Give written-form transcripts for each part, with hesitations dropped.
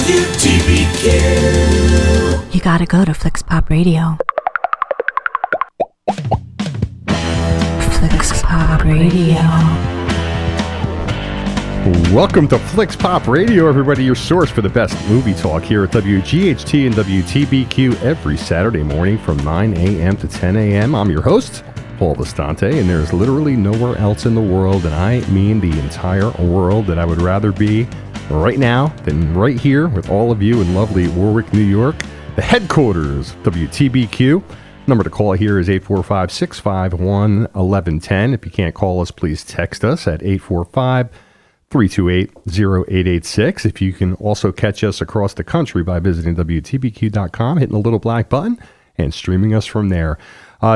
WTBQ. You gotta go to FlixPop Radio. FlixPop Radio. Welcome to FlixPop Radio, everybody, your source for the best movie talk here at WGHT and WTBQ every Saturday morning from 9 a.m. to 10 a.m. I'm your host, Paul Bastante, and there's literally nowhere else in the world, and I mean the entire world, that I would rather be right now than right here with all of you in lovely Warwick, New York, the headquarters of WTBQ. Number to call here is 845-651-1110. If you can't call us, please text us at 845-328-0886. If you can also catch us across the country by visiting WTBQ.com, hitting the little black button, and streaming us from there.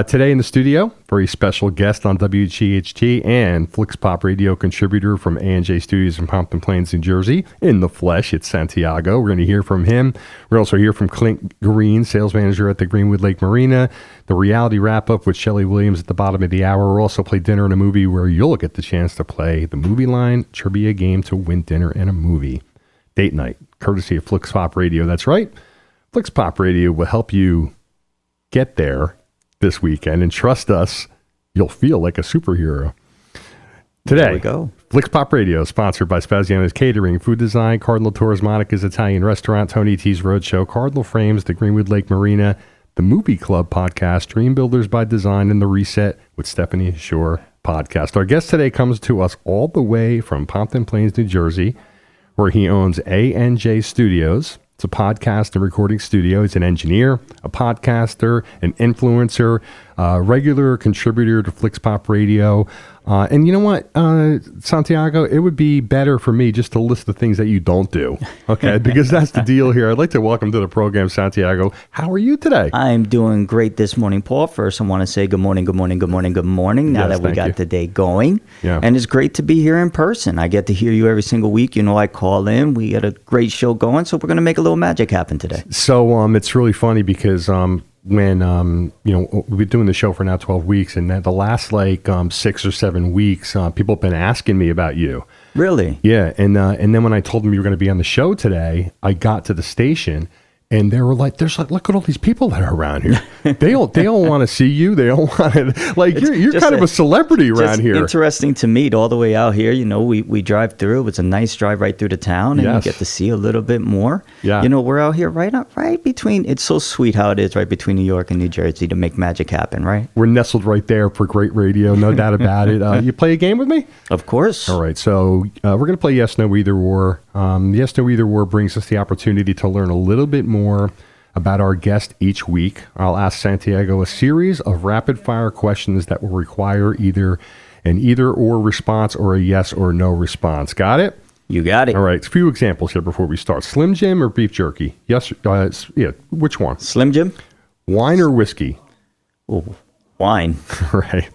Today in the studio, very special guest on WGHT and FlixPop Radio contributor from ANJ Studios in Pompton Plains, New Jersey. In the flesh, it's Santiago. We're going to hear from him. We're also hear from Clint Green, sales manager at the Greenwood Lake Marina. The reality wrap-up with Shelley Williams at the bottom of the hour. We'll also play Dinner and a Movie, where you'll get the chance to play the Movie Line trivia game to win dinner and a movie. Date night, courtesy of FlixPop Radio. That's right. FlixPop Radio will help you get there this weekend, and trust us, you'll feel like a superhero. Today, there we go. FlixPop Radio, sponsored by Spaziano's Catering, Food Design, Cardinal Tours, Monica's Italian Restaurant, Tony T's Roadshow, Cardinal Frames, the Greenwood Lake Marina, the Movie Club Podcast, Dream Builders by Design, and the Reset with Stephanie Shore Podcast. Our guest today comes to us all the way from Pompton Plains, New Jersey, where he owns ANJ Studios. It's a podcast and recording studio. He's an engineer, a podcaster, an influencer, a regular contributor to FlixPop Radio. And you know what, Santiago, it would be better for me just to list the things that you don't do, okay? Because that's the deal here. I'd like to welcome to the program, Santiago. How are you today? I'm doing great this morning, Paul. First, I want to say good morning, good morning, good morning, good morning, now that we got the day going. Yeah. And it's great to be here in person. I get to hear you every single week. You know, I call in. We got a great show going, so we're going to make a little magic happen today. So it's really funny because when we've been doing the show for now 12 weeks, and the last 6 or 7 weeks, people have been asking me about you. Really? Yeah, and then when I told them you were going to be on the show today, I got to the station, and they were like, look at all these people that are around here. They don't want to see you. They don't want to, you're kind of a celebrity around here. Interesting to meet all the way out here. You know, we drive through. It's a nice drive right through the town, and you get to see a little bit more. Yeah. You know, we're out here right between, it's so sweet how it is right between New York and New Jersey to make magic happen, right? We're nestled right there for great radio, no doubt about it. You play a game with me? Of course. All right, so we're going to play Yes, No, Either, Or. Yes, No, Either, Or brings us the opportunity to learn a little bit more about our guest each week. I'll ask Santiago a series of rapid-fire questions that will require either an either-or response or a yes or no response. Got it? You got it. All right, a few examples here before we start. Slim Jim or beef jerky? Yes, which one? Slim Jim. Wine or whiskey? Oh, wine. Right.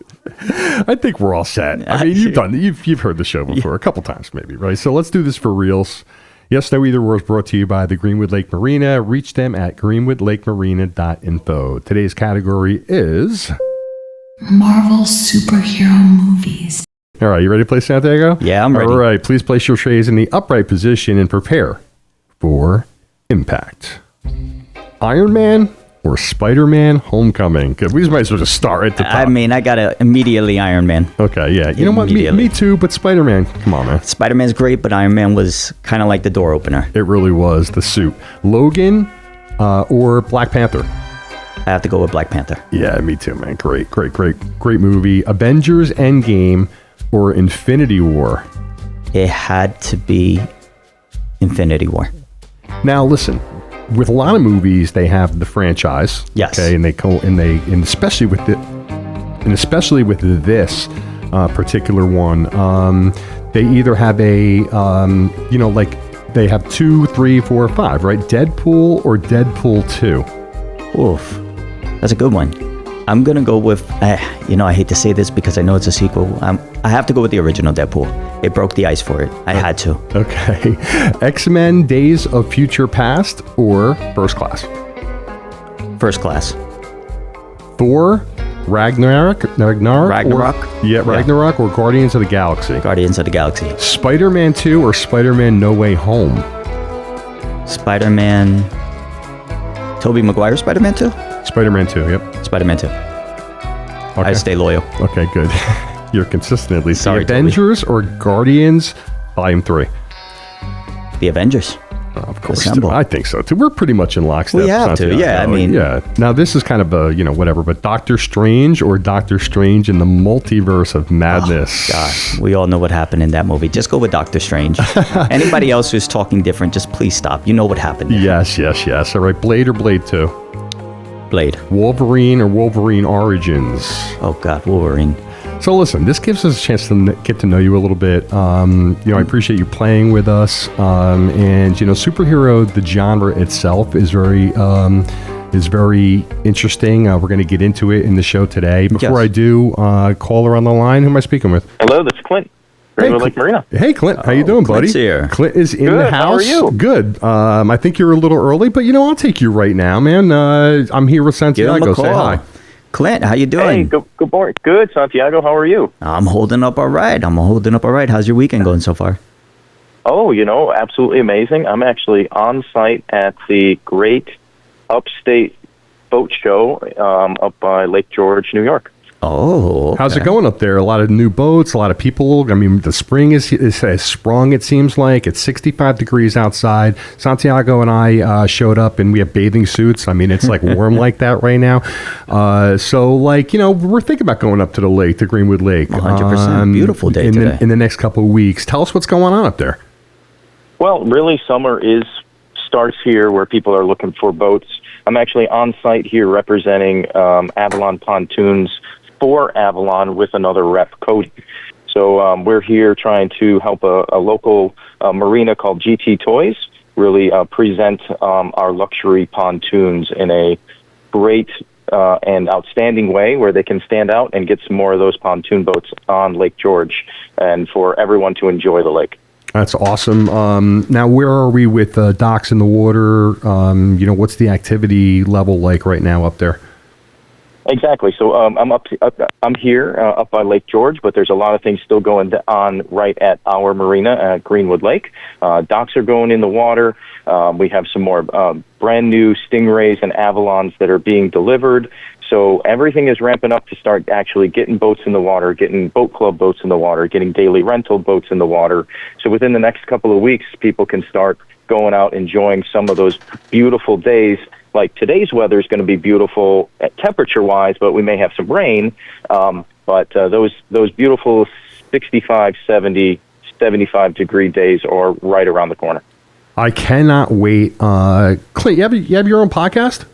I think we're all set. I mean, you've heard the show before, a couple times maybe, right? So let's do this for reals. Yes, No, Either, Or is brought to you by the Greenwood Lake Marina. Reach them at greenwoodlakemarina.info. Today's category is Marvel superhero movies. All right, you ready to play, Santiago? Yeah, I'm ready. All right, please place your trays in the upright position and prepare for impact. Iron Man or Spider-Man Homecoming? Good. We might as well just start at the top. I mean, I got to immediately Iron Man. Okay, yeah. You know what? Me too, but Spider-Man. Come on, man. Spider-Man's great, but Iron Man was kind of like the door opener. It really was, the suit. Logan or Black Panther? I have to go with Black Panther. Yeah, me too, man. Great movie. Avengers Endgame or Infinity War? It had to be Infinity War. Now, listen. With a lot of movies, they have the franchise. Yes. Okay, and especially with this particular one, they either have they have 2, 3, 4, 5, right? Deadpool or Deadpool 2. Oof, that's a good one. I'm gonna go with, I hate to say this because I know it's a sequel. I have to go with the original Deadpool. It broke the ice for it. I had to. Okay. X-Men Days of Future Past or First Class? First Class. Thor Ragnarok? Ragnarok? Ragnarok or Guardians of the Galaxy? Guardians of the Galaxy. Spider-Man 2 or Spider-Man No Way Home? Spider-Man. Tobey Maguire Spider-Man 2? Spider-Man 2, yep. Spider-Man 2. Okay. I stay loyal. Okay, good. You're consistent at least. Sorry, the Avengers or Guardians Volume 3? The Avengers. Of course, I think so too. We're pretty much in lockstep. We have to, yeah. I mean, yeah. Now this is kind of a whatever, but Doctor Strange or Doctor Strange in the Multiverse of Madness. Oh, gosh, we all know what happened in that movie. Just go with Doctor Strange. Anybody else who's talking different, just please stop. You know what happened. There. Yes. All right, Blade or Blade 2? Blade. Wolverine or Wolverine Origins? Oh God, Wolverine. So listen, this gives us a chance to get to know you a little bit. I appreciate you playing with us. And superhero, the genre itself is very interesting. We're going to get into it in the show today. Before I do, caller on the line. Who am I speaking with? Hello, this is Clint. Lake Marina. Hey, Clint. How you doing, buddy? Clint's here. Clint is in the house. How are you? Good. I think you're a little early, but I'll take you right now, man. I'm here with Santiago. Say hi. Clint, how you doing? Hey, good morning. Good, Santiago. How are you? I'm holding up all right. How's your weekend going so far? Oh, absolutely amazing. I'm actually on site at the Great Upstate Boat Show up by Lake George, New York. Oh, okay. How's it going up there? A lot of new boats, a lot of people. I mean, the spring has sprung, it seems like. It's 65 degrees outside. Santiago and I showed up, and we have bathing suits. I mean, it's like warm like that right now. We're thinking about going up to the lake, to Greenwood Lake. 100%. Beautiful day today. In the next couple of weeks. Tell us what's going on up there. Well, really, summer starts here where people are looking for boats. I'm actually on site here representing Avalon Pontoons for Avalon with another rep, Cody. So we're here trying to help a local marina called GT Toys really present our luxury pontoons in a great and outstanding way where they can stand out and get some more of those pontoon boats on Lake George and for everyone to enjoy the lake. That's awesome. Now, where are we with docks in the water? What's the activity level like right now up there? Exactly. So I'm here up by Lake George, but there's a lot of things still going on right at our marina at Greenwood Lake. Docks are going in the water. We have some more brand new Stingrays and Avalons that are being delivered. So everything is ramping up to start actually getting boats in the water, getting boat club boats in the water, getting daily rental boats in the water. So within the next couple of weeks, people can start going out enjoying some of those beautiful days. Like today's weather is going to be beautiful temperature-wise, but we may have some rain. But those beautiful 65, 70, 75-degree days are right around the corner. I cannot wait. Clint, you have your own podcast?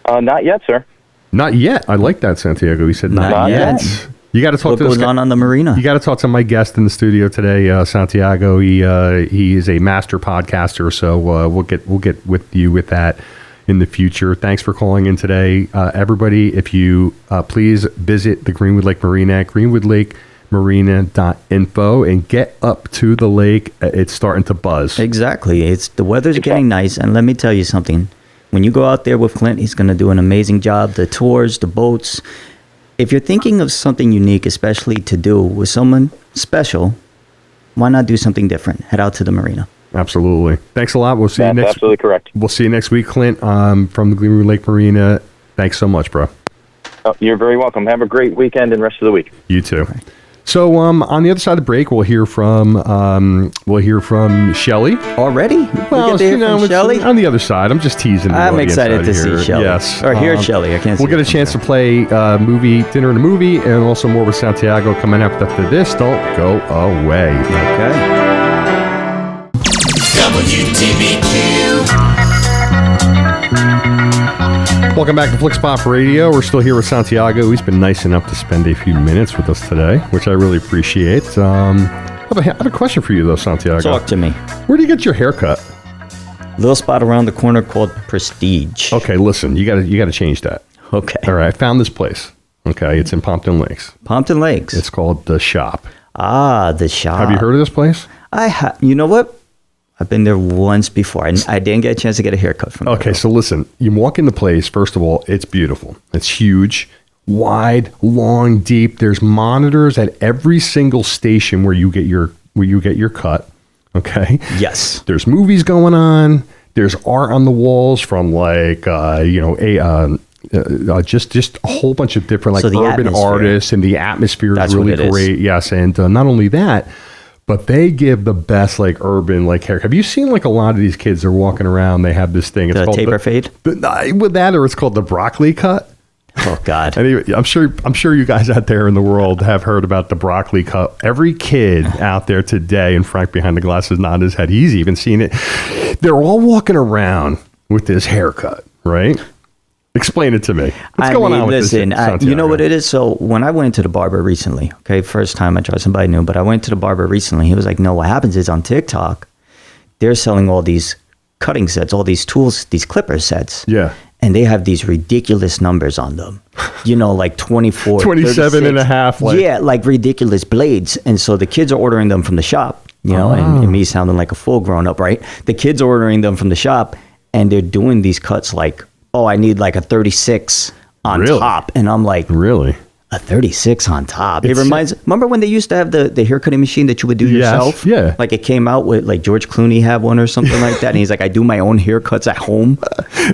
Not yet, sir. Not yet. I like that, Santiago. He said not yet. You got to talk what to this goes guy on the marina. You got to talk to my guest in the studio today, Santiago. He is a master podcaster, so we'll get with you with that in the future. Thanks for calling in today, everybody. If you please visit the Greenwood Lake Marina at greenwoodlakemarina.info and get up to the lake. It's starting to buzz. Exactly. The weather's getting nice, and let me tell you something. When you go out there with Clint, he's going to do an amazing job. The tours, the boats. If you're thinking of something unique, especially to do with someone special, why not do something different? Head out to the marina. Absolutely. Thanks a lot. We'll see you next. That's absolutely correct. We'll see you next week, Clint, from the Greenwood Lake Marina. Thanks so much, bro. You're very welcome. Have a great weekend and rest of the week. You too. Okay. So on the other side of the break, we'll hear from Shelly. Already? Well, we get to hear from Shelly? On the other side. I'm just teasing. I'm excited to see Shelly. Yes. Or hear Shelly. I can't. We'll get a chance to play dinner and a movie, and also more with Santiago coming up after this. Don't go away. Okay. WTBQ. Welcome back to FlixPop Radio. We're still here with Santiago. He's been nice enough to spend a few minutes with us today, which I really appreciate. I have a question for you, though, Santiago. Talk to me. Where do you get your haircut? Little spot around the corner called Prestige. Okay, listen, you got to change that. Okay. All right, I found this place. Okay, it's in Pompton Lakes. Pompton Lakes. It's called The Shop. Ah, The Shop. Have you heard of this place? You know what? I've been there once before. I didn't get a chance to get a haircut from there. Okay, so listen. You walk in the place, first of all, it's beautiful. It's huge, wide, long, deep. There's monitors at every single station where you get your cut. Okay. Yes. There's movies going on. There's art on the walls from like, just a whole bunch of different like urban artists, and the atmosphere is really great. Yes. And not only that, but they give the best like urban like hair. Have you seen like a lot of these kids are walking around? They have this thing. It's the called taper fade. With that, or it's called the broccoli cut. Oh God! Anyway, I'm sure you guys out there in the world have heard about the broccoli cut. Every kid out there today, and Frank behind the glass is nodding his head. He's even seen it. They're all walking around with this haircut, right? Explain it to me. What's going on with this? You know what it is? So when I went to the barber recently, okay, first time I tried somebody new, but I went to the barber recently. He was like, no, what happens is on TikTok, they're selling all these cutting sets, all these tools, these clipper sets. Yeah. And they have these ridiculous numbers on them, like 24, 27 36, and a half. Like ridiculous blades. And so the kids are ordering them from the shop, and me sounding like a full grown up, right? The kids are ordering them from the shop, and they're doing these cuts like, oh, I need like a 36 on top. And I'm like, really? A 36 on top. It reminds, remember when they used to have the hair cutting machine that you would do yourself? Yeah. Like it came out with like George Clooney had one or something like that. And he's like, I do my own haircuts at home.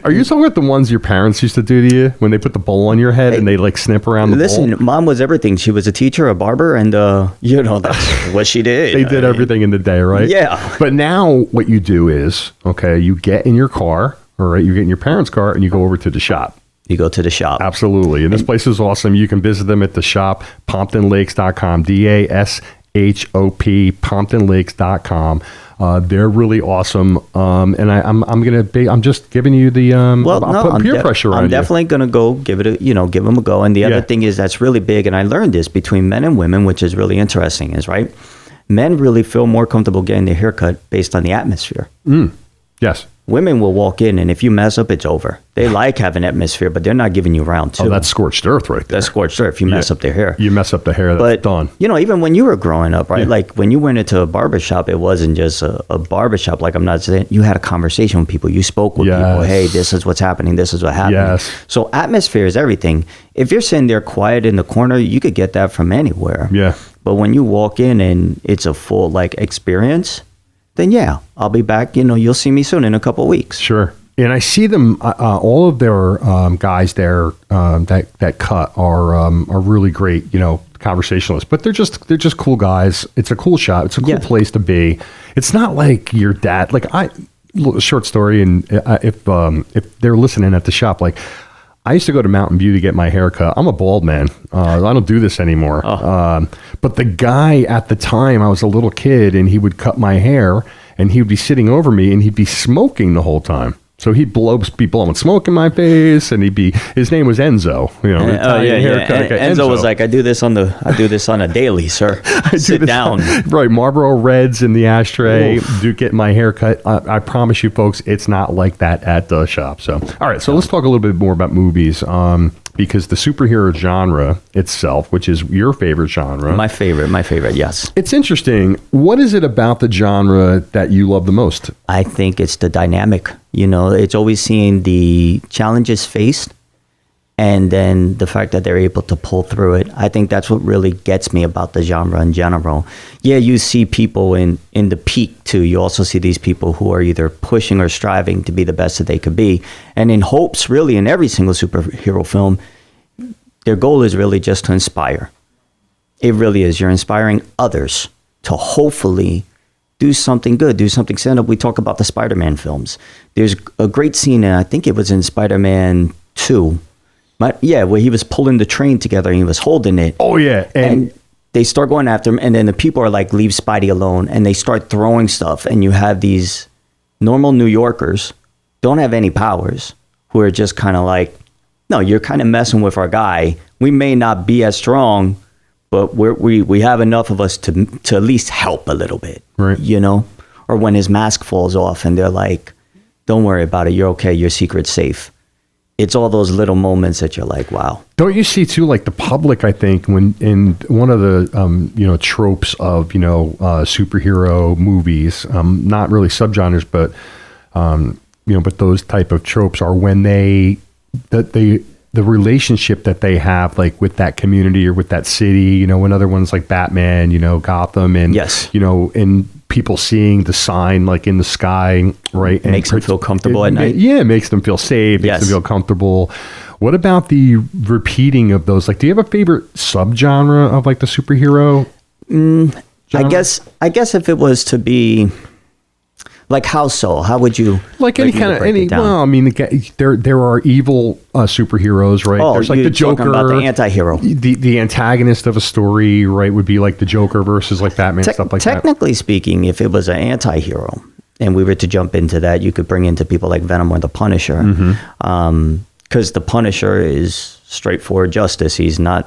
Are you talking about the ones your parents used to do to you when they put the bowl on your head and they like snip around the bowl? Listen, Mom was everything. She was a teacher, a barber, and that's what she did. They did everything in the day, right? Yeah. But now what you do is, okay, you get in your car, all right, you get in your parents' car and you go over to the shop. You go to the shop. Absolutely. And this place is awesome. You can visit them at the shop, PomptonLakes.com, DASHOP, PomptonLakes.com. They're really awesome. And I'm just giving you the, I'll put peer pressure on you. I'm definitely going to go give them a go. And the other thing is that's really big. And I learned this between men and women, which is really interesting is right. Men really feel more comfortable getting their haircut based on the atmosphere. Yes. Women will walk in, and if you mess up, it's over. They like having atmosphere, but they're not giving you round two. Oh, that's scorched earth right there. That's scorched earth. If you mess up their hair. You mess up the hair, that's done. Even when you were growing up, right? Yeah. Like when you went into a barbershop, it wasn't just a barbershop. Like I'm not saying, you had a conversation with people. You spoke with people. Hey, this is what's happening. This is what happened. Yes. So atmosphere is everything. If you're sitting there quiet in the corner, you could get that from anywhere. Yeah. But when you walk in and it's a full like experience, then I'll be back. You'll see me soon in a couple of weeks. Sure. And I see them, all of their guys there that cut are really great, conversationalists. But they're just cool guys. It's a cool shop. It's a cool place to be. It's not like your dad. Like short story, and if they're listening at the shop, like I used to go to Mountain View to get my hair cut. I'm a bald man. I don't do this anymore. But the guy at the time, I was a little kid, and he would cut my hair, and he would be sitting over me, and he'd be smoking the whole time. So he'd be blowing smoke in my face, and his name was Enzo. Enzo was like, I do this on a daily, sir. Sit down. Right, Marlboro Reds in the ashtray. Do get my hair cut. I promise you, folks, it's not like that at the shop. So, all right, so let's talk a little bit more about movies. Because the superhero genre itself, which is your favorite genre. My favorite, yes. It's interesting. What is it about the genre that you love the most? I think it's the dynamic. It's always seeing the challenges faced and then the fact that they're able to pull through it. I think that's what really gets me about the genre in general. Yeah, you see people in the peak too. You also see these people who are either pushing or striving to be the best that they could be. And in hopes, really, in every single superhero film, their goal is really just to inspire. It really is. You're inspiring others to hopefully do something good, do something stand up. We talk about the Spider-Man films. There's a great scene, and I think it was in Spider-Man 2, where he was pulling the train together and he was holding it. Oh, yeah. And they start going after him, and then the people are like, leave Spidey alone, and they start throwing stuff, and you have these normal New Yorkers, don't have any powers, who are just kind of like, no, you're kind of messing with our guy. We may not be as strong, but we have enough of us to at least help a little bit, right? Or when his mask falls off and they're like, don't worry about it. You're okay. Your secret's safe. It's all those little moments that you're like, wow. Don't you see too, like the public, I think, when in one of the, tropes of, superhero movies, not really subgenres, but, but those type of tropes are when the relationship that they have, like with that community or with that city, when other ones like Batman, Gotham, and yes, and people seeing the sign like in the sky, right? Makes them feel comfortable at night. Yeah, it makes them feel safe, makes them feel comfortable. What about the repeating of those? Like, do you have a favorite subgenre of like the superhero? I guess if it was to be like how so? How would you like any kind of well, I mean, there are evil superheroes, right? Oh, there's like the Joker, about the anti-hero. The antagonist of a story, right, would be like the Joker versus like Batman, stuff like that. Technically speaking, if it was an anti-hero and we were to jump into that, you could bring into people like Venom or the Punisher. Because the Punisher is straightforward justice. He's no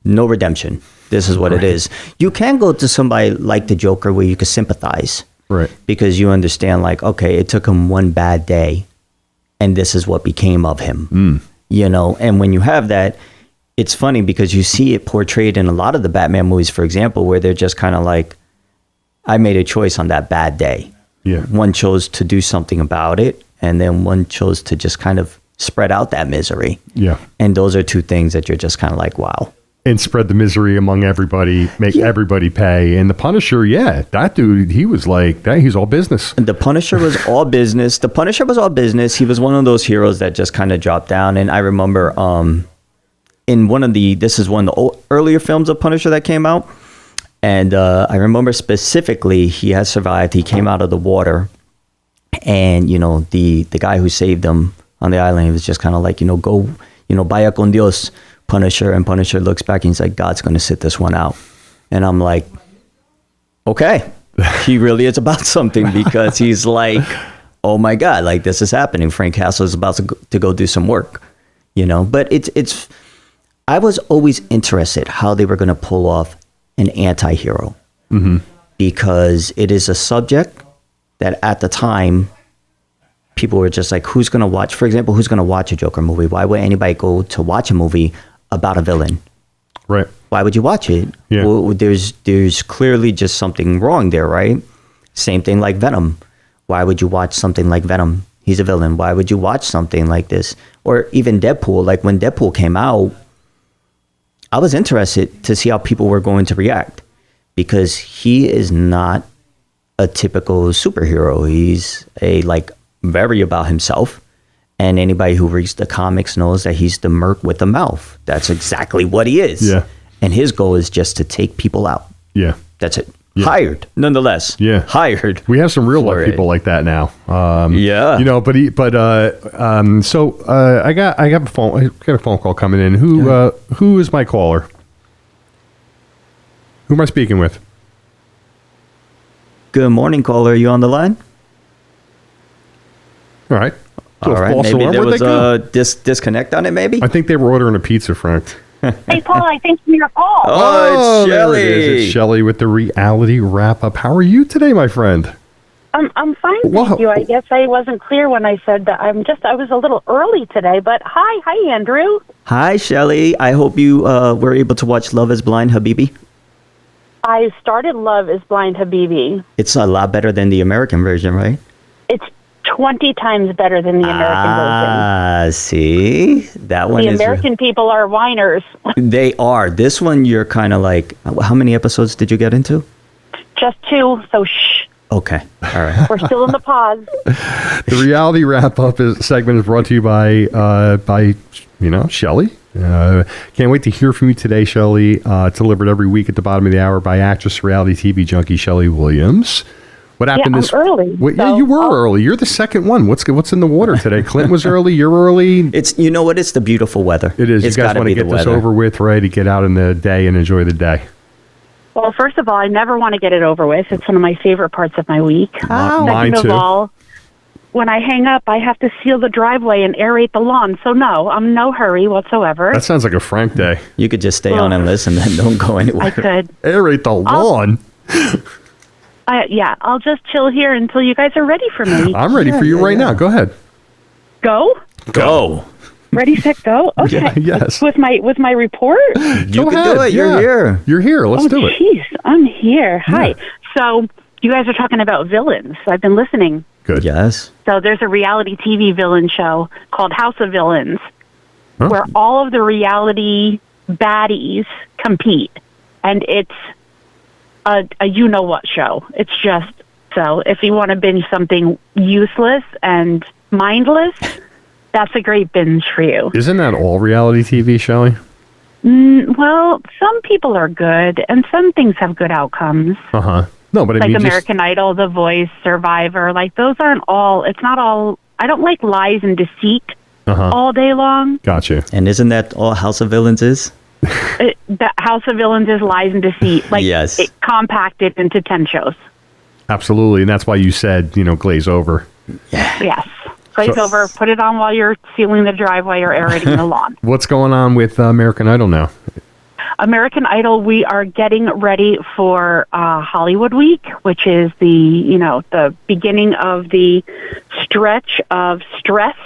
redemption. This is what it is. You can go to somebody like the Joker where you can sympathize. Right. Because you understand, like, okay, it took him one bad day and this is what became of him. You know, and when you have that, it's funny because you see it portrayed in a lot of the Batman movies, for example, where they're just kind of like, I made a choice on that bad day. Yeah. One chose to do something about it, and then one chose to just kind of spread out that misery. Yeah. And those are two things that you're just kind of like, wow. And spread the misery among everybody, make everybody pay. And the Punisher, that dude, he was like that. He's all business. The Punisher was all business. The Punisher was all business. He was one of those heroes that just kind of dropped down. And I remember in this is one of the earlier films of Punisher that came out. And I remember specifically he had survived. He came out of the water. And, you know, the guy who saved him on the island, he was just kind of like, go, vaya con Dios, Punisher. And Punisher looks back and he's like, God's going to sit this one out. And I'm like, okay, he really is about something, because he's like, oh my God, like this is happening. Frank Castle is about to go do some work, but it's, I was always interested how they were going to pull off an anti-hero, because it is a subject that at the time people were just like, who's going to watch, for example, who's going to watch a Joker movie? Why would anybody go to watch a movie about a villain? Right. Why would you watch it? Yeah. Well, there's clearly just something wrong there, right? Same thing like Venom. Why would you watch something like Venom? He's a villain. Why would you watch something like this? Or even Deadpool. Like when Deadpool came out, I was interested to see how people were going to react, because he is not a typical superhero. He's very about himself. And anybody who reads the comics knows that he's the merc with the mouth. That's exactly what he is. Yeah. And his goal is just to take people out. Yeah. That's it. Yeah. Hired, nonetheless. Yeah. Hired. We have some real life people like that now. Yeah. So I got a phone call coming in. Who is my caller? Who am I speaking with? Good morning, caller. Are you on the line? All right. All right. Maybe there was a disconnect on it, maybe? I think they were ordering a pizza, Frank. Hey, Paul, I think you're Paul. Oh, it's Shelly. It's Shelly with the reality wrap-up. How are you today, my friend? I'm fine, thank you. I guess I wasn't clear when I said that. I was a little early today, but hi, Andrew. Hi, Shelly. I hope you were able to watch Love is Blind, Habibi. I started Love is Blind, Habibi. It's a lot better than the American version, right? It's 20 times better than the American version. See? That one the American people are whiners. They are. This one, you're kind of like, how many episodes did you get into? Just 2, so shh. Okay. All right. We're still in the pause. The reality wrap-up segment is brought to you by Shelly. Can't wait to hear from you today, Shelly. Delivered every week at the bottom of the hour by actress, reality TV junkie Shelly Williams. What happened I'm early. You were early. You're the second one. What's in the water today? Clint was early. You're early. It's It's the beautiful weather. It is. You guys want to get this over with, right? To get out in the day and enjoy the day. Well, first of all, I never want to get it over with. It's one of my favorite parts of my week. Mine too. Second of all, when I hang up, I have to seal the driveway and aerate the lawn. So no, I'm no hurry whatsoever. That sounds like a Frank day. You could just stay on and listen and don't go anywhere. I could. Aerate the lawn? I'll just chill here until you guys are ready for me. I'm ready for you right now. Go ahead. Go. Ready, set, go? Okay. Yeah, yes. With my report? You can do it. You're here. You're here. Let's do it. Jeez, I'm here. Hi. Yeah. So you guys are talking about villains. I've been listening. Good. Yes. So there's a reality TV villain show called House of Villains, where all of the reality baddies compete. And it's a you-know-what show. It's just, so if you want to binge something useless and mindless, that's a great binge for you. Isn't that all reality TV, Shelley? Well, some people are good, and some things have good outcomes. No, but I mean, American Idol, The Voice, Survivor, like those aren't all, it's not all, I don't like lies and deceit all day long. Gotcha. And isn't that all House of Villains is? The House of Villains is lies and deceit. Like, yes. It compacted into 10 shows. Absolutely, and that's why you said, glaze over. Yeah. Yes. Glaze over, put it on while you're sealing the driveway or aerating the lawn. What's going on with American Idol now? American Idol, we are getting ready for Hollywood Week, which is the beginning of the stretch of stress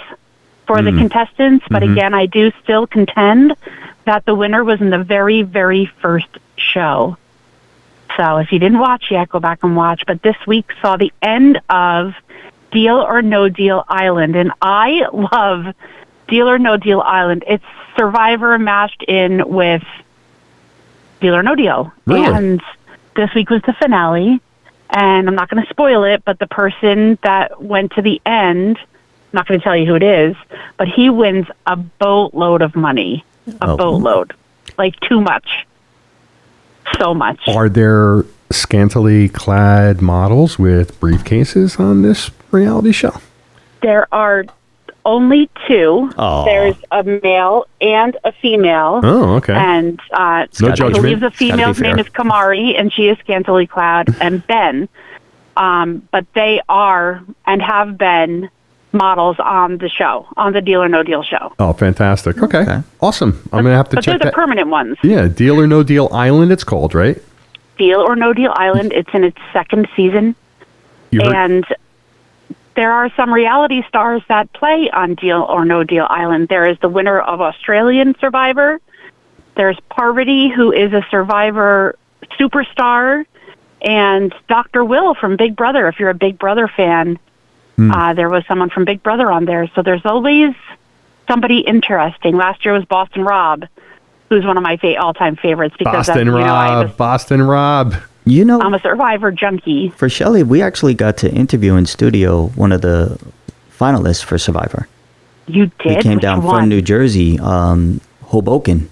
for the contestants. But again, I do still contend that the winner was in the very, very first show. So if you didn't watch yet, go back and watch. But this week saw the end of Deal or No Deal Island. And I love Deal or No Deal Island. It's Survivor mashed in with Deal or No Deal. Really? And this week was the finale. And I'm not going to spoil it, but the person that went to the end, I'm not going to tell you who it is, but he wins a boatload of money. A boatload. Like too much. So much. Are there scantily clad models with briefcases on this reality show? There are only two. Aww. There's a male and a female. Oh, okay. And No I judgment. believe the female's name is Kamari, and she is scantily clad, and Ben. But they are and have been models on the show, on the Deal or No Deal show. Oh, fantastic. Okay. Awesome. I'm going to have to check that. But they're the permanent ones. Yeah, Deal or No Deal Island, it's called, right? Deal or No Deal Island. It's in its second season. And there are some reality stars that play on Deal or No Deal Island. There is the winner of Australian Survivor. There's Parvati, who is a Survivor superstar. And Dr. Will from Big Brother, if you're a Big Brother fan. There was someone from Big Brother on there. So there's always somebody interesting. Last year was Boston Rob, who's one of my all-time favorites. Because Boston Rob. I'm a Survivor junkie. For Shelley, we actually got to interview in studio one of the finalists for Survivor. You did? He came down from New Jersey, Hoboken,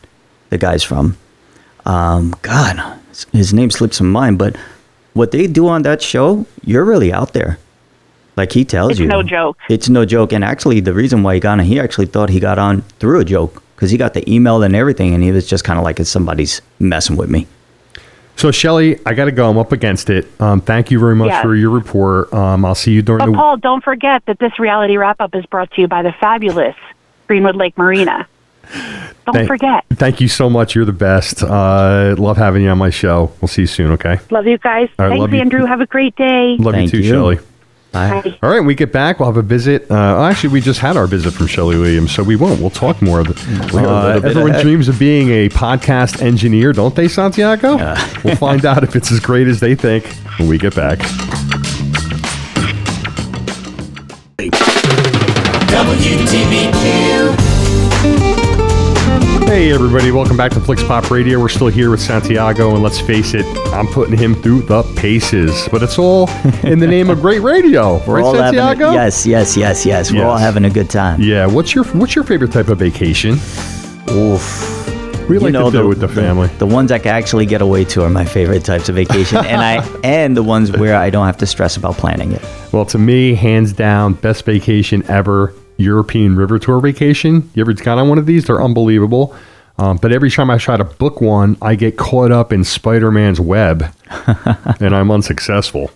the guy's from. God, his name slips my mind, but what they do on that show, you're really out there. Like he tells you. It's no joke. It's no joke. And actually, the reason why he got on, he actually thought he got on through a joke because he got the email and everything, and he was just kind of like, somebody's messing with me. So, Shelley, I got to go. I'm up against it. Thank you very much for your report. I'll see you during the... Paul, don't forget that this reality wrap-up is brought to you by the fabulous Greenwood Lake Marina. Don't forget. Thank you so much. You're the best. Love having you on my show. We'll see you soon, okay? Love you guys. Right, thanks, Andrew. Have a great day. Love you too, Shelley. Bye. All right, when we get back, we'll have a visit. Actually, we just had our visit from Shelley Williams, so we won't. We'll talk more of it. Everyone dreams of being a podcast engineer, don't they, Santiago? We'll find out if it's as great as they think when we get back. WTBQ. Hey everybody, welcome back to FlixPop Radio. We're still here with Santiago, and let's face it, I'm putting him through the paces. But it's all in the name of great radio, right, Santiago? Yes. We're all having a good time. Yeah. What's your favorite type of vacation? Oof. We like to do with the family. The ones I can actually get away to are my favorite types of vacation, and the ones where I don't have to stress about planning it. Well, to me, hands down, best vacation ever. European river tour vacation. You ever got on one of these? They're unbelievable. But every time I try to book one, I get caught up in Spider-Man's web and I'm unsuccessful.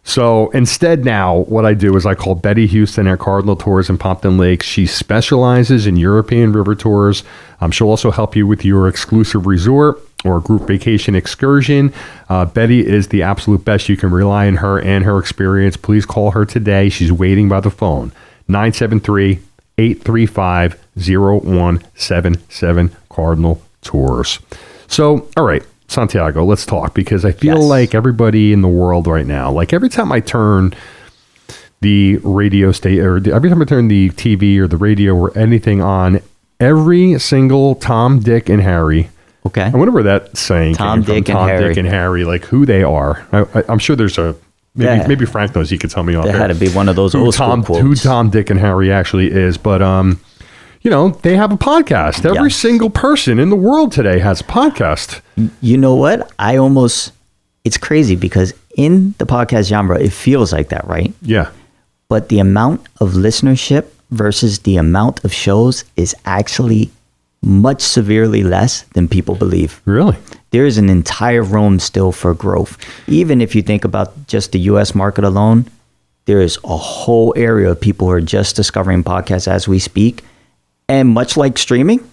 So instead now, what I do is I call Betty Houston at Cardinal Tours in Pompton Lakes. She specializes in European river tours. She'll also help you with your exclusive resort or group vacation excursion. Betty is the absolute best. You can rely on her and her experience. Please call her today. She's waiting by the phone. 973-835-0177 Cardinal Tours. So, all right, Santiago, let's talk, because I feel like everybody in the world right now, like every time I turn the radio or every time I turn the TV or the radio or anything on, every single Tom, Dick, and Harry Okay. I wonder where that saying came from. Tom, Dick, and Harry, like who they are. I'm sure there's a... Maybe Frank knows. He could tell me off there. Had to be one of those old school quotes. Who Tom, Dick, and Harry actually is. But, they have a podcast. Every single person in the world today has a podcast. You know what? It's crazy because in the podcast genre, it feels like that, right? Yeah. But the amount of listenership versus the amount of shows is actually much severely less than people believe. Really? There is an entire room still for growth. Even if you think about just the U.S. market alone, there is a whole area of people who are just discovering podcasts as we speak. And much like streaming,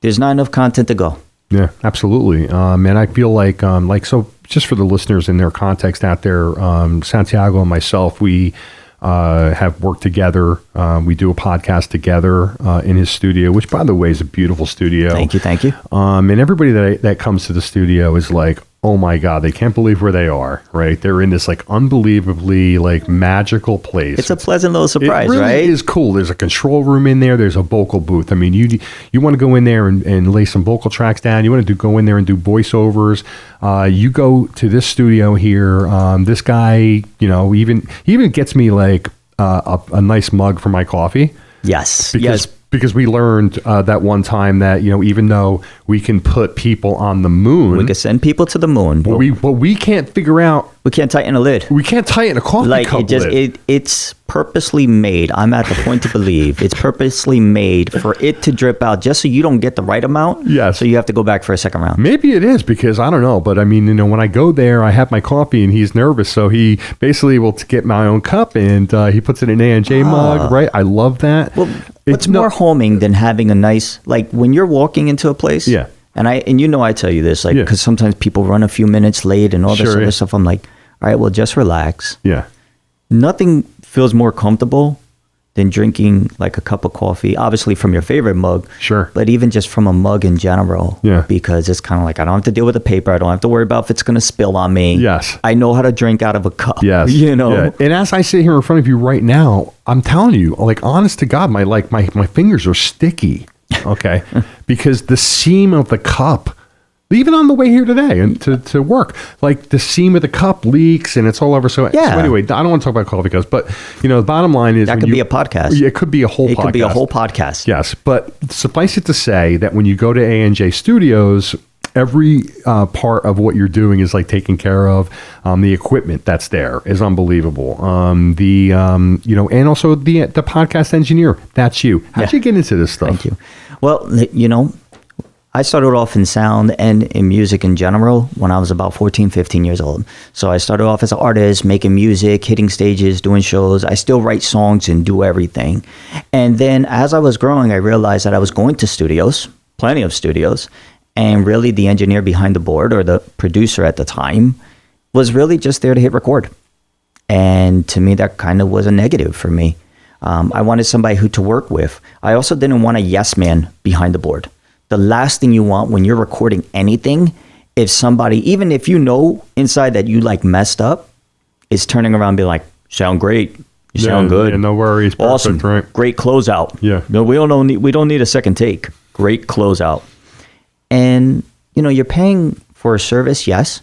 there's not enough content to go. Yeah, absolutely. And I feel like so just for the listeners in their context out there, Santiago and myself, we have worked together. We do a podcast together in his studio, which, by the way, is a beautiful studio. Thank you. And everybody that comes to the studio is like, oh my God, they can't believe where they are, right? They're in this like unbelievably like magical place. It's a pleasant little surprise, right? It really is cool. There's a control room in there. There's a vocal booth. I mean, you want to go in there and lay some vocal tracks down. You want to go in there and do voiceovers. You go to this studio here. This guy, even gets me like a nice mug for my coffee. Yes. Because we learned that one time that, even though we can put people on the moon. We can send people to the moon. But we can't figure out. We can't tighten a lid. We can't tighten a coffee cup lid. It's purposely made. I'm at the point to believe it's purposely made for it to drip out just so you don't get the right amount. Yes. So you have to go back for a second round. Maybe it is because I don't know. But I mean, when I go there, I have my coffee and he's nervous. So he basically will get my own cup and he puts it in an ANJ mug, right? I love that. Well, what's more homing than having a nice, like when you're walking into a place. Yeah. And I tell you this, like, because sometimes people run a few minutes late and all this other stuff. I'm like, all right, well, just relax. Yeah. Nothing feels more comfortable than drinking like a cup of coffee, obviously from your favorite mug. Sure. But even just from a mug in general. Yeah. Because it's kind of like, I don't have to deal with the paper. I don't have to worry about if it's going to spill on me. Yes. I know how to drink out of a cup. Yes. Yeah. And as I sit here in front of you right now, I'm telling you, like, honest to God, my fingers are sticky. Okay. Because the seam of the cup, even on the way here today and to work, like the seam of the cup leaks and it's all over. So anyway, I don't want to talk about coffee cups, but the bottom line is that could be a podcast. It could be a whole podcast. It could be a whole podcast. Yes. But suffice it to say that when you go to ANJ Studios, every part of what you're doing is like taken care of. The equipment that's there is unbelievable. And also the podcast engineer, that's you. How'd you get into this stuff? Thank you. Well, I started off in sound and in music in general when I was about 14, 15 years old. So I started off as an artist, making music, hitting stages, doing shows. I still write songs and do everything. And then as I was growing, I realized that I was going to studios, plenty of studios, and really the engineer behind the board or the producer at the time was really just there to hit record. And to me, that kind of was a negative for me. I wanted somebody to work with. I also didn't want a yes man behind the board. The last thing you want when you're recording anything, if somebody, even if you know inside that you like messed up, is turning around and be like, sound great. You sound good. Yeah, no worries. Perfect, awesome. Right? Great closeout. Yeah. No, we don't need a second take. Great closeout. And, you're paying for a service, yes.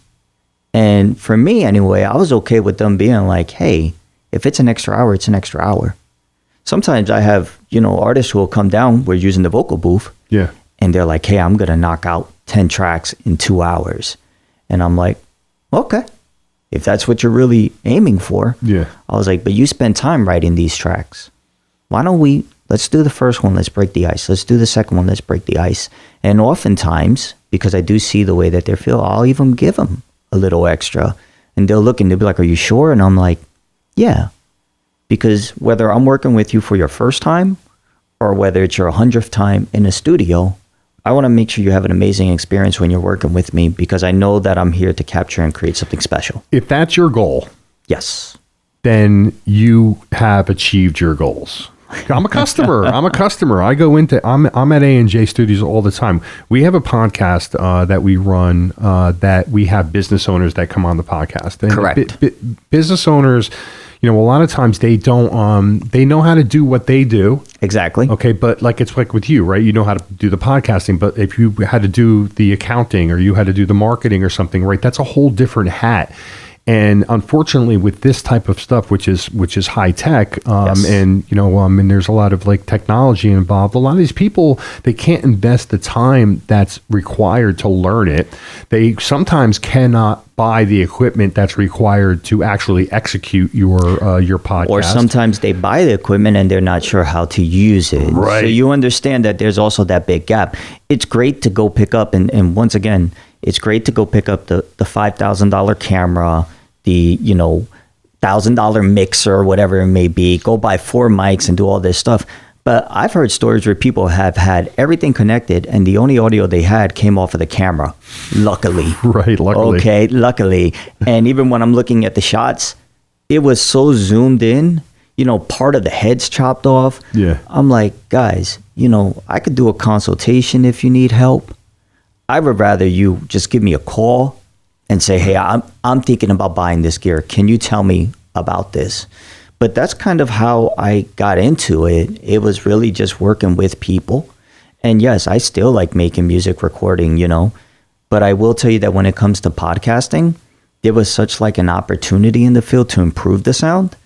And for me anyway, I was okay with them being like, hey, if it's an extra hour, it's an extra hour. Sometimes I have, artists who will come down, we're using the vocal booth. Yeah. And they're like, hey, I'm going to knock out 10 tracks in 2 hours. And I'm like, okay, if that's what you're really aiming for. Yeah. I was like, but you spend time writing these tracks. Why don't let's do the first one, let's break the ice. Let's do the second one, let's break the ice. And oftentimes, because I do see the way that they feel, I'll even give them a little extra. And they'll look and they'll be like, are you sure? And I'm like, yeah. Because whether I'm working with you for your first time or whether it's your 100th time in a studio, I want to make sure you have an amazing experience when you're working with me because I know that I'm here to capture and create something special. If that's your goal, yes, then you have achieved your goals. I'm a customer. I go into, I'm at ANJ Studios all the time. We have a podcast that we run that we have business owners that come on the podcast. And correct. Business owners, a lot of times they don't, they know how to do what they do. Exactly. Okay. But it's like with you, right? You know how to do the podcasting, but if you had to do the accounting or you had to do the marketing or something, right? That's a whole different hat. And unfortunately, with this type of stuff, which is high tech, and and there's a lot of technology involved. A lot of these people, they can't invest the time that's required to learn it. They sometimes cannot buy the equipment that's required to actually execute your podcast. Or sometimes they buy the equipment and they're not sure how to use it. Right. So you understand that there's also that big gap. It's great to go pick up, and once again, it's great to go pick up the $5,000 camera, the $1,000 mixer, whatever it may be. Go buy 4 mics and do all this stuff. But I've heard stories where people have had everything connected, and the only audio they had came off of the camera. Luckily, right? Luckily, okay, luckily. And even when I'm looking at the shots, it was so zoomed in. Part of the head's chopped off. Yeah. I'm like, guys, I could do a consultation if you need help. I would rather you just give me a call and say, hey, I'm thinking about buying this gear. Can you tell me about this? But that's kind of how I got into it. It was really just working with people. And yes, I still like making music, recording, But I will tell you that when it comes to podcasting, there was such an opportunity in the field to improve the sound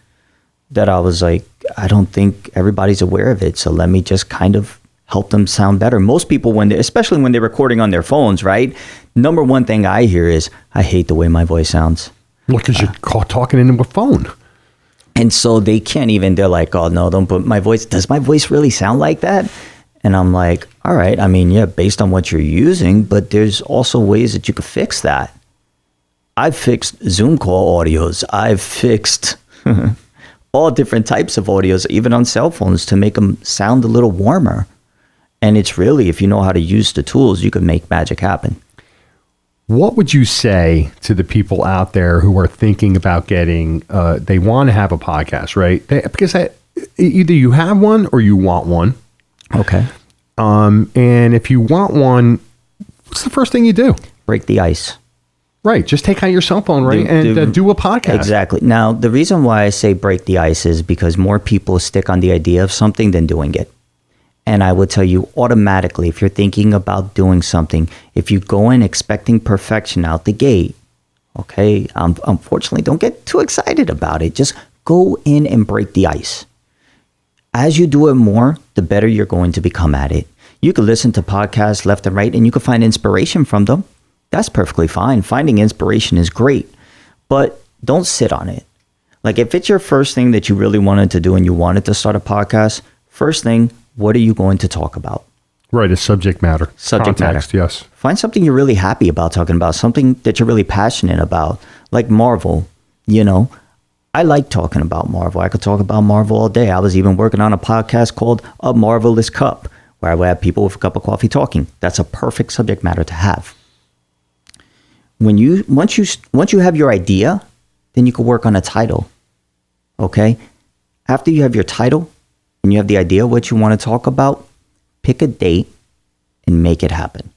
that I was like, I don't think everybody's aware of it. So let me just kind of help them sound better. Most people, especially when they're recording on their phones, right? Number one thing I hear is, I hate the way my voice sounds. Well, because you're talking into a phone. And so they can't even, they're like, oh, no, don't put my voice. Does my voice really sound like that? And I'm like, all right. I mean, yeah, based on what you're using, but there's also ways that you could fix that. I've fixed Zoom call audios. I've fixed all different types of audios, even on cell phones, to make them sound a little warmer. And it's really, if you know how to use the tools, you can make magic happen. What would you say to the people out there who are thinking about getting, they want to have a podcast, right? Because either you have one or you want one. Okay. And if you want one, what's the first thing you do? Break the ice. Right. Just take out your cell phone, right? Do a podcast. Exactly. Now, the reason why I say break the ice is because more people stick on the idea of something than doing it. And I would tell you automatically, if you're thinking about doing something, if you go in expecting perfection out the gate, okay, unfortunately, don't get too excited about it. Just go in and break the ice. As you do it more, the better you're going to become at it. You can listen to podcasts left and right, and you can find inspiration from them. That's perfectly fine. Finding inspiration is great, but don't sit on it. If it's your first thing that you really wanted to do and you wanted to start a podcast, first thing, what are you going to talk about? Right, a subject matter. Context, yes. Find something you're really happy about talking about, something that you're really passionate about, like Marvel. I like talking about Marvel. I could talk about Marvel all day. I was even working on a podcast called A Marvelous Cup, where I would have people with a cup of coffee talking. That's a perfect subject matter to have. Once you have your idea, then you can work on a title. Okay? After you have your title, and you have the idea of what you want to talk about, pick a date and make it happen.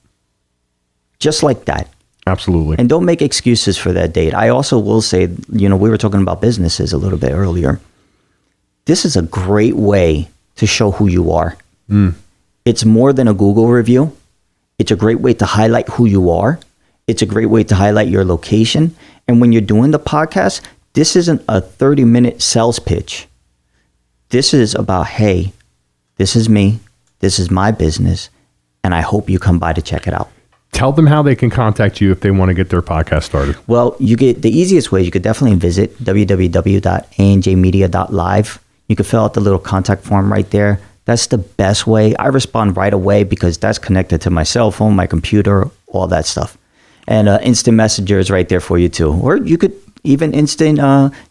Just like that. Absolutely. And don't make excuses for that date. I also will say, we were talking about businesses a little bit earlier. This is a great way to show who you are. It's more than a Google review. It's a great way to highlight who you are. It's a great way to highlight your location. And when you're doing the podcast, this isn't a 30-minute sales pitch. This is about, hey, this is me, this is my business, and I hope you come by to check it out. Tell them how they can contact you if they want to get their podcast started. Well, the easiest way, you could definitely visit www.anjmedia.live. You can fill out the little contact form right there. That's the best way. I respond right away because that's connected to my cell phone, my computer, all that stuff. And instant messenger is right there for you too. Or you could even you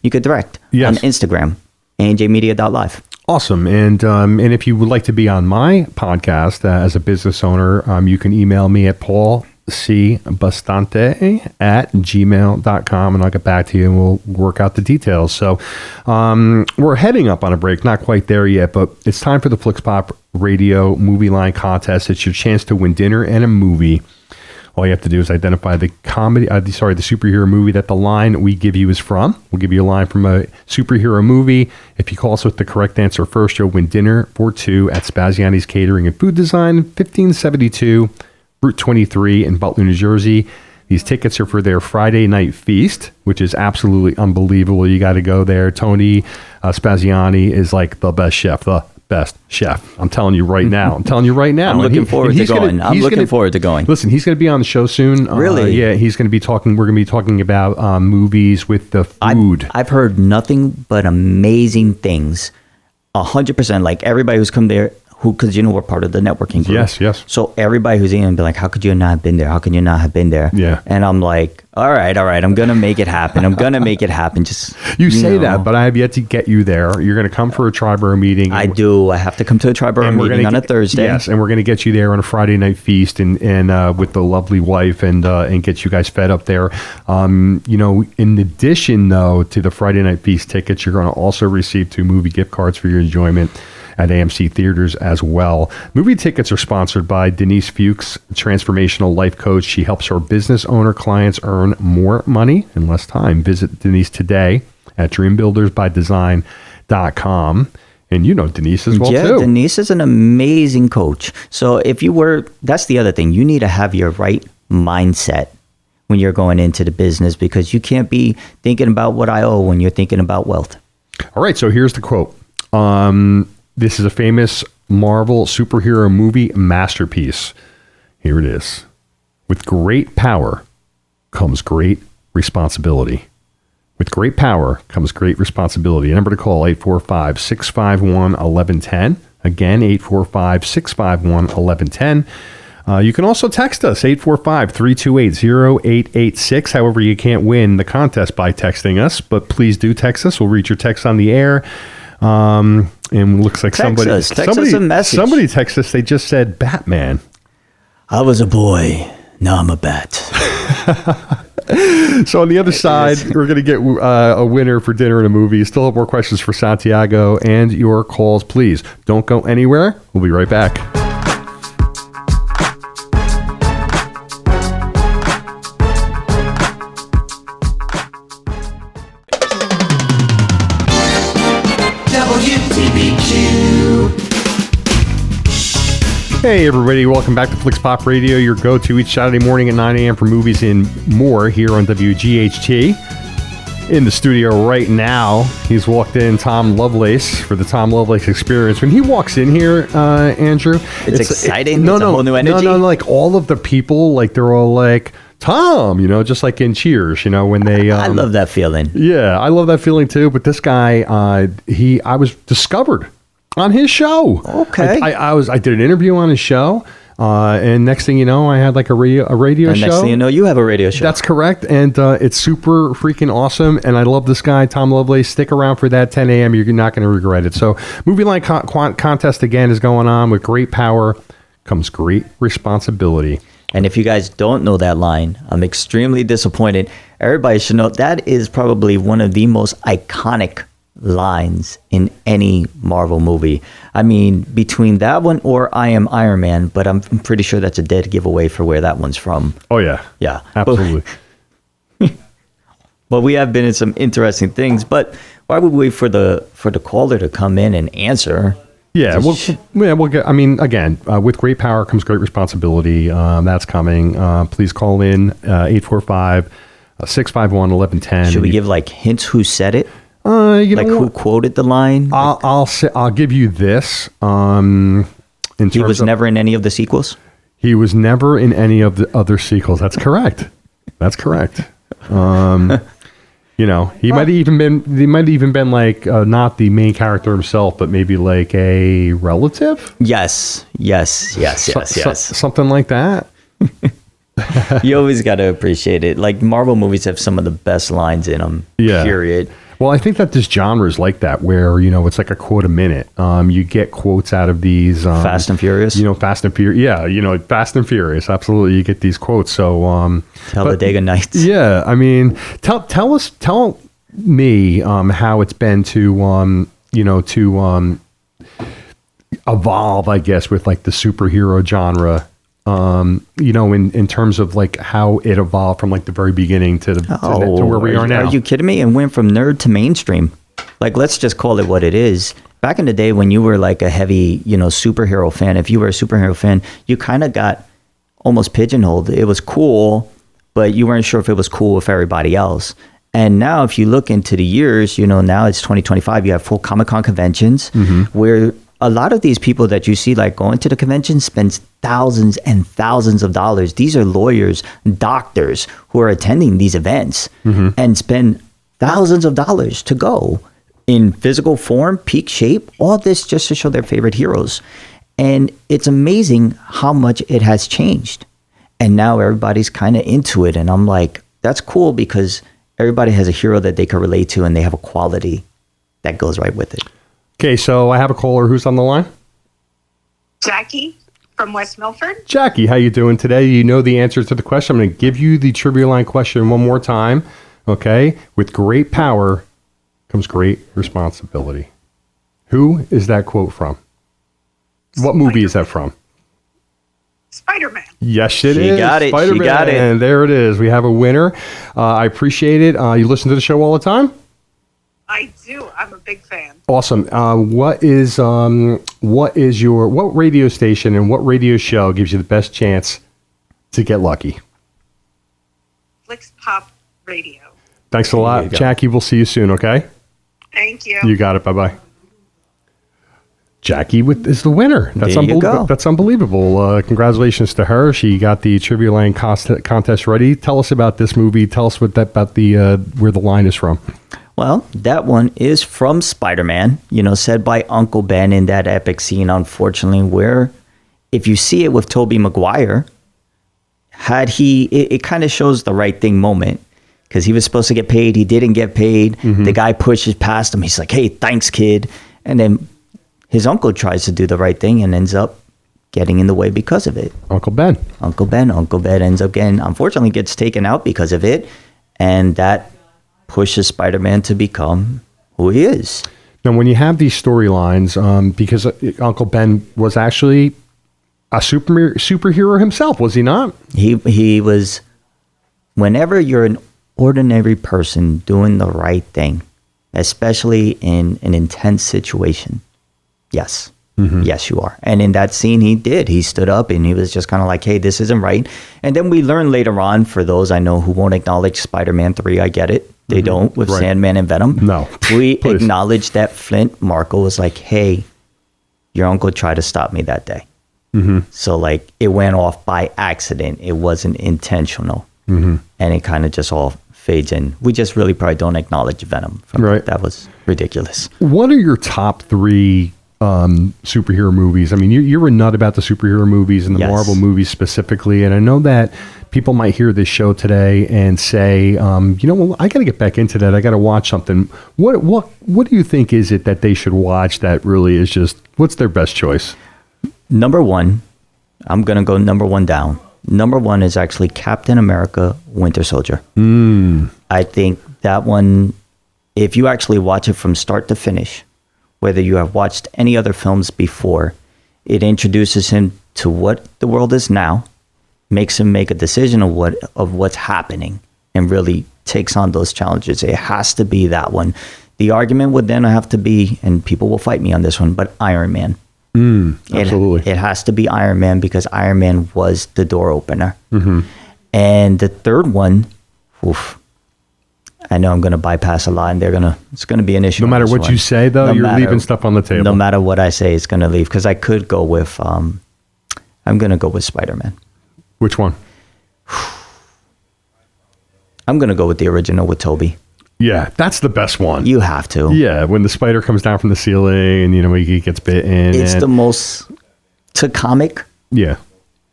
could direct on Instagram. ANJmedia.live. Awesome. And if you would like to be on my podcast as a business owner, you can email me at paulcbastante@gmail.com and I'll get back to you and we'll work out the details. So we're heading up on a break, not quite there yet, but it's time for the FlixPop Radio Movie Line Contest. It's your chance to win dinner and a movie All you have to do is identify the the superhero movie that the line we give you is from. We'll give you a line from a superhero movie. If you call us with the correct answer first, you'll win dinner for two at Spaziani's Catering and Food Design, 1572 Route 23 in Butler, New Jersey. These tickets are for their Friday night feast, which is absolutely unbelievable. You got to go there. Tony Spaziani is like the best chef. I'm telling you right now. I'm looking forward to going. Listen, he's going to be on the show soon. Really? Yeah, he's going to be talking. We're going to be talking about movies with the food. I've heard nothing but amazing things. 100%. Like everybody who's come there, because we're part of the networking group. Yes. So everybody who's in be like, how could you not have been there? How can you not have been there? Yeah. And I'm like, all right. I'm going to make it happen. Just you say that, but I have yet to get you there. You're going to come for a Triborough meeting. I do. I have to come to a Triborough meeting on a Thursday. Yes, and we're going to get you there on a Friday night feast and with the lovely wife and get you guys fed up there. In addition, though, to the Friday night feast tickets, you're going to also receive 2 movie gift cards for your enjoyment at AMC Theaters as well. Movie tickets are sponsored by Denise Fuchs, transformational life coach. She helps her business owner clients earn more money in less time. Visit Denise today at dreambuildersbydesign.com. And you know Denise as well, too. Yeah, Denise is an amazing coach. So that's the other thing. You need to have your right mindset when you're going into the business, because you can't be thinking about what I owe when you're thinking about wealth. All right, so here's the quote. This is a famous Marvel superhero movie masterpiece. Here it is. With great power comes great responsibility. With great power comes great responsibility. A number to call, 845-651-1110. Again, 845-651-1110. You can also text us, 845-328-0886. However, you can't win the contest by texting us, but please do text us. We'll read your text on the air. And it looks like text us a message. Somebody texted us. They just said Batman. I was a boy. Now I'm a bat. So on the other side, we're going to get a winner for dinner and a movie. Still have more questions for Santiago and your calls. Please don't go anywhere. We'll be right back. Hey everybody, welcome back to FlixPop Radio, your go-to each Saturday morning at 9 a.m. for movies and more here on WGHT. In the studio right now, he's walked in Tom Lovelace for the Tom Lovelace Experience. When he walks in here, Andrew... It's exciting? It's a whole new energy? No, like all of the people, like they're all like, Tom, just like in Cheers, when they... I love that feeling. Yeah, I love that feeling too, but this guy, I was discovered on his show. Okay. I did an interview on his show, and next thing you know, I had like a radio show. Next thing you know, you have a radio show. That's correct, and it's super freaking awesome, and I love this guy, Tom Lovelace. Stick around for that 10 a.m. You're not going to regret it. So, movie line contest again is going on. With great power comes great responsibility. And if you guys don't know that line, I'm extremely disappointed. Everybody should know that is probably one of the most iconic lines in any Marvel movie. I mean, between that one or I Am Iron Man, but I'm pretty sure that's a dead giveaway for where that one's from. Oh, yeah. Yeah. Absolutely. But we have been in some interesting things. But why would we wait for the caller to come in and answer? Yeah, we'll get. I mean, again, with great power comes great responsibility. That's coming. Please call in 845-651-1110. Should we give like hints who said it? Who quoted the line? I'll give you this. He was never in any of the sequels? He was never in any of the other sequels. That's correct. He might have even been like not the main character himself, but maybe like a relative. Yes. Something like that. You always got to appreciate it. Like Marvel movies have some of the best lines in them. Yeah. Period. Well, I think that this genre is like that, where it's like a quote a minute. You get quotes out of these Fast and Furious. Fast and Furious. Yeah, Fast and Furious. Absolutely, you get these quotes. So Talladega Nights. Yeah, I mean, tell me how it's been to evolve, I guess, with like the superhero genre. in terms of like how it evolved from like the very beginning to where we are now. Are you kidding me? And went from nerd to mainstream. Like, let's just call it what it is. Back in the day when you were like a heavy, superhero fan, if you were a superhero fan, you kind of got almost pigeonholed. It was cool, but you weren't sure if it was cool with everybody else. And now if you look into the years, now it's 2025, you have full Comic-Con conventions where a lot of these people that you see like going to the convention spends thousands and thousands of dollars. These are lawyers, doctors who are attending these events and spend thousands of dollars to go in physical form, peak shape, all this just to show their favorite heroes. And it's amazing how much it has changed. And now everybody's kind of into it. And I'm like, that's cool because everybody has a hero that they can relate to and they have a quality that goes right with it. Okay, so I have a caller who's on the line. Jackie from West Milford. Jackie, how you doing today? You know the answer to the question. I'm going to give you the trivia line question one more time. Okay, with great power comes great responsibility. Who is that quote from? What movie is that from? Spider-Man. Yes, it is. She got it. Spider-Man. She got it. And there it is. We have a winner. I appreciate it. You listen to the show all the time? I do. I'm a big fan. Awesome. What radio station and what radio show gives you the best chance to get lucky? FlixPop Radio. Thanks a lot, Jackie. We'll see you soon, okay? Thank you. You got it. Bye-bye. Jackie is the winner. That's there you go. That's unbelievable. Congratulations to her. She got the Trivia Line contest ready. Tell us about this movie. Tell us about the where the line is from. Well, that one is from Spider-Man, said by Uncle Ben in that epic scene, unfortunately, where if you see it with Tobey Maguire, it kind of shows the right thing moment because he was supposed to get paid. He didn't get paid. The guy pushes past him. He's like, hey, thanks, kid. And then his uncle tries to do the right thing and ends up getting in the way because of it. Uncle Ben ends up unfortunately gets taken out because of it. And that pushes Spider-Man to become who he is. Now, when you have these storylines, because Uncle Ben was actually a superhero himself, was he not? He was. Whenever you're an ordinary person doing the right thing, especially in an intense situation, yes. Yes, you are. And in that scene, he did. He stood up and he was just kind of like, hey, this isn't right. And then we learn later on, for those I know who won't acknowledge Spider-Man 3, I get it. They don't with Sandman and Venom. No. We acknowledge that Flint Marko was like, hey, your uncle tried to stop me that day. So like it went off by accident. It wasn't intentional. And it kind of just all fades in. We just really probably don't acknowledge Venom. That was ridiculous. What are your top 3 superhero movies? I mean, you're a nut about the superhero movies and the Marvel movies specifically, and I know that people might hear this show today and say, I got to get back into that. I got to watch something. What do you think is it that they should watch that really is just, what's their best choice? Number 1, I'm going to go number 1 down. Number 1 is actually Captain America Winter Soldier. I think that one, if you actually watch it from start to finish, whether you have watched any other films before, it introduces him to what the world is now, makes him make a decision of what's happening, and really takes on those challenges. It has to be that one. The argument would then have to be, and people will fight me on this one, but Iron Man. Absolutely. It has to be Iron Man because Iron Man was the door opener. And the third one, I know I'm going to bypass a lot, and it's going to be an issue. No matter what you say, though, you're leaving stuff on the table. No matter what I say, it's going to leave, because I could go with, I'm going to go with Spider-Man. Which one? I'm going to go with the original with Tobey. Yeah, that's the best one. You have to. Yeah, when the spider comes down from the ceiling and, he gets bitten. It's the most to comic. Yeah.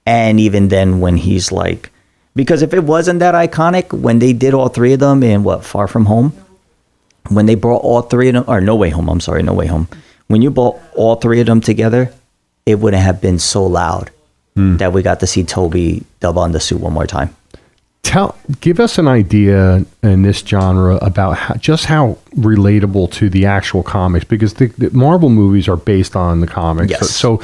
And even then when he's like, because if it wasn't that iconic, when they did all 3 of them in Far From Home, when they brought all 3 of them, or No Way Home, when you brought all 3 of them together, it wouldn't have been so loud that we got to see Tobey dub on the suit one more time. Give us an idea in this genre about how relatable to the actual comics, because the Marvel movies are based on the comics. Yes. So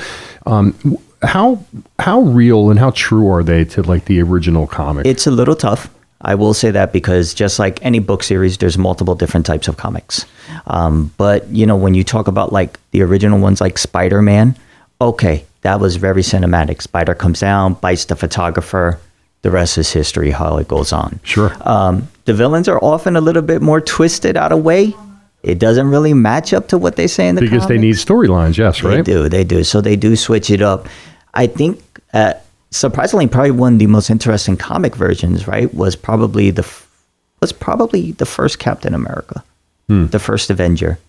how real and how true are they to like the original comic? It's a little tough. I will say that because just like any book series, there's multiple different types of comics. But, you know, when you talk about like the original ones like Spider-Man, okay, that was very cinematic. Spider comes down, bites the photographer. The rest is history, how it goes on. Sure. The villains are often a little bit more twisted out of way. It doesn't really match up to what they say in the comics. Because they need storylines, yes, right? They do. So they do switch it up. I think, surprisingly, probably one of the most interesting comic versions, right, was probably the first Captain America, the first Avenger,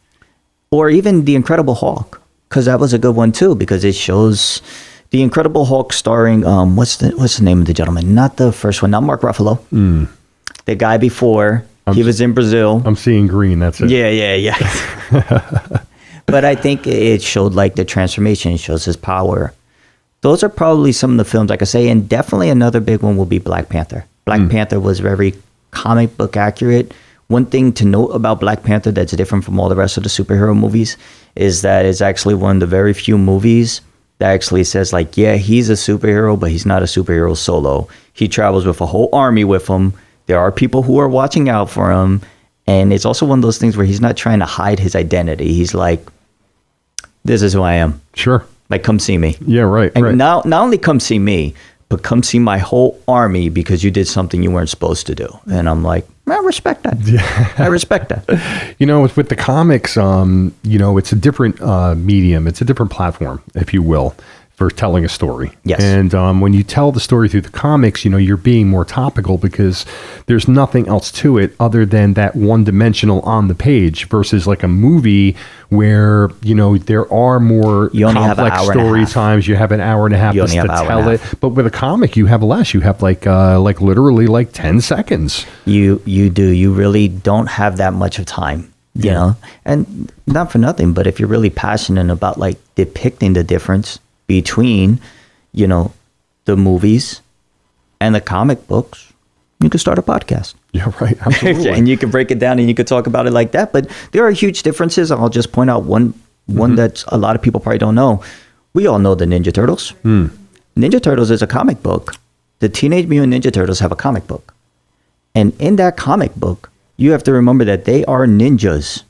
or even the Incredible Hulk, because that was a good one too, because it shows the Incredible Hulk starring what's the name of the gentleman? Not the first one, not Mark Ruffalo, the guy before. He was in Brazil. I'm seeing green. That's it. Yeah. But I think it showed like the transformation. It shows his power. Those are probably some of the films, like I say, and definitely another big one will be Black Panther. Black Panther was very comic book accurate. One thing to note about Black Panther that's different from all the rest of the superhero movies is that it's actually one of the very few movies that actually says like, yeah, he's a superhero, but he's not a superhero solo. He travels with a whole army with him. There are people who are watching out for him. And it's also one of those things where he's not trying to hide his identity. He's like, this is who I am. Sure. Like, come see me. Yeah, right. And right. not only come see me, but come see my whole army because you did something you weren't supposed to do. And I'm like, I respect that. Yeah. I respect that. You know, with the comics, you know, it's a different medium. It's a different platform, if you will, for telling a story. Yes. And when you tell the story through the comics, you know, you're being more topical because there's nothing else to it other than that one dimensional on the page versus like a movie where, you know, there are more complex story times. You have an hour and a half to tell it. But with a comic, you have less. You have like literally like 10 seconds. You do. You really don't have that much of time. You know, and not for nothing, but if you're really passionate about like depicting the difference between, you know, the movies and the comic books, you can start a podcast. Yeah, right. Absolutely. And you can break it down and you can talk about it like that. But there are huge differences. I'll just point out one that a lot of people probably don't know. We all know the Ninja Turtles. Ninja Turtles is a comic book. The Teenage Mutant Ninja Turtles have a comic book. And in that comic book, you have to remember that they are ninjas.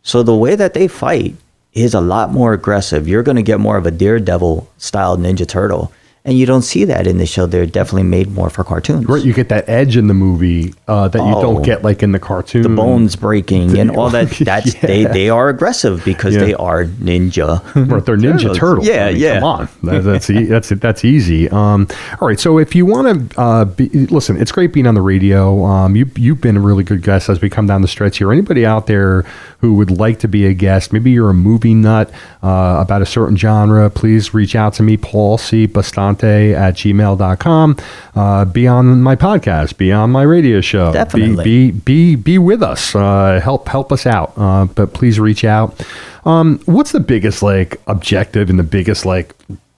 So the way that they fight is a lot more aggressive. You're going to get more of a Daredevil style Ninja Turtle. And you don't see that in the show. They're definitely made more for cartoons. Right, you get that edge in the movie that you don't get like in the cartoon. The bones breaking and all that. That's they are aggressive because they are ninja. Right, they're Ninja Turtles. Yeah, I mean, come on, that's easy. All right, so if you want to listen, it's great being on the radio. You've been a really good guest as we come down the stretch here. Anybody out there who would like to be a guest, maybe you're a movie nut about a certain genre, please reach out to me, Paul C. Bastante at gmail.com. Be on my podcast, be on my radio show. Definitely. Be with us. Help us out. But please reach out. What's the biggest like objective and the biggest like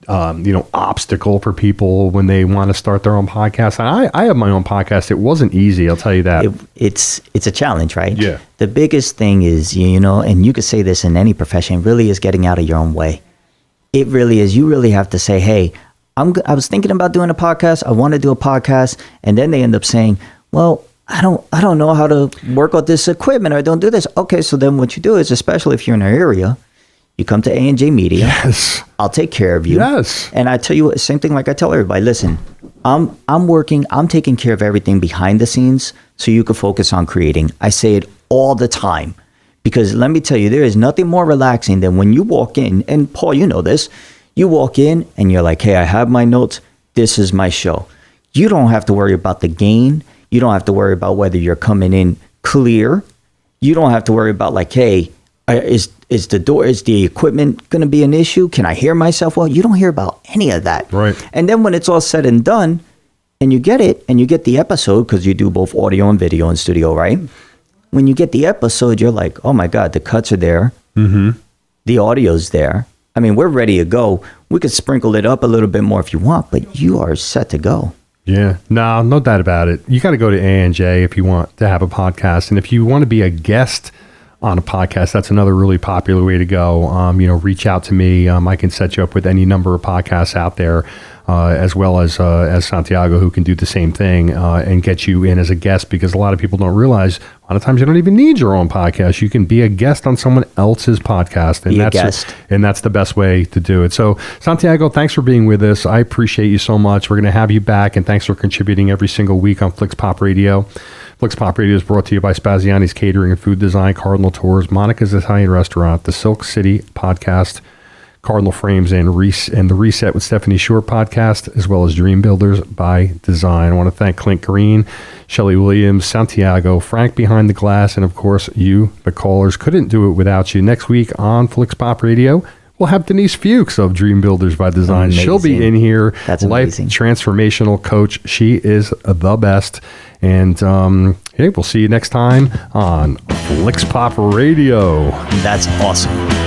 obstacle for people when they want to start their own podcast? And I have my own podcast. It wasn't easy, I'll tell you that. It's a challenge, right? Yeah. The biggest thing is, and you could say this in any profession, really is getting out of your own way. It really is. You really have to say, hey, I was thinking about doing a podcast. I want to do a podcast. And then they end up saying, well, I don't know how to work with this equipment. I don't do this. Okay, so then what you do is, especially if you're in our area, you come to ANJ Media. Yes. I'll take care of you. Yes. And I tell you, same thing like I tell everybody, listen, I'm taking care of everything behind the scenes so you can focus on creating. I say it all the time because let me tell you, there is nothing more relaxing than when you walk in, and Paul, you know this, you walk in and you're like, hey, I have my notes. This is my show. You don't have to worry about the gain. You don't have to worry about whether you're coming in clear. You don't have to worry about like, hey, is the equipment going to be an issue? Can I hear myself well? You don't hear about any of that. Right. And then when it's all said and done and you get it and you get the episode, because you do both audio and video in studio, right? When you get the episode, you're like, oh my God, the cuts are there. Mm-hmm. The audio's there. I mean, we're ready to go. We could sprinkle it up a little bit more if you want, but you are set to go. Yeah, no doubt about it. You got to go to ANJ if you want to have a podcast. And if you want to be a guest on a podcast. That's another really popular way to go. Reach out to me. I can set you up with any number of podcasts out there, as well as Santiago, who can do the same thing and get you in as a guest, because a lot of people don't realize a lot of times you don't even need your own podcast. You can be a guest on someone else's podcast, and that's the best way to do it. So, Santiago, thanks for being with us. I appreciate you so much. We're going to have you back, and thanks for contributing every single week on FlixPop Radio. FlixPop Radio is brought to you by Spaziani's Catering and Food Design, Cardinal Tours, Monica's Italian Restaurant, the Silk City Podcast, Cardinal Frames, and the Reset with Stephanie Shore podcast, as well as Dream Builders by Design. I want to thank Clint Green, Shelley Williams, Santiago, Frank behind the glass, and of course you, the callers. Couldn't do it without you. Next week on FlixPop Radio, we'll have Denise Fuchs of Dream Builders by Design. Amazing. She'll be in here. That's life amazing. Transformational coach. She is the best. And we'll see you next time on FlixPop Radio. That's awesome.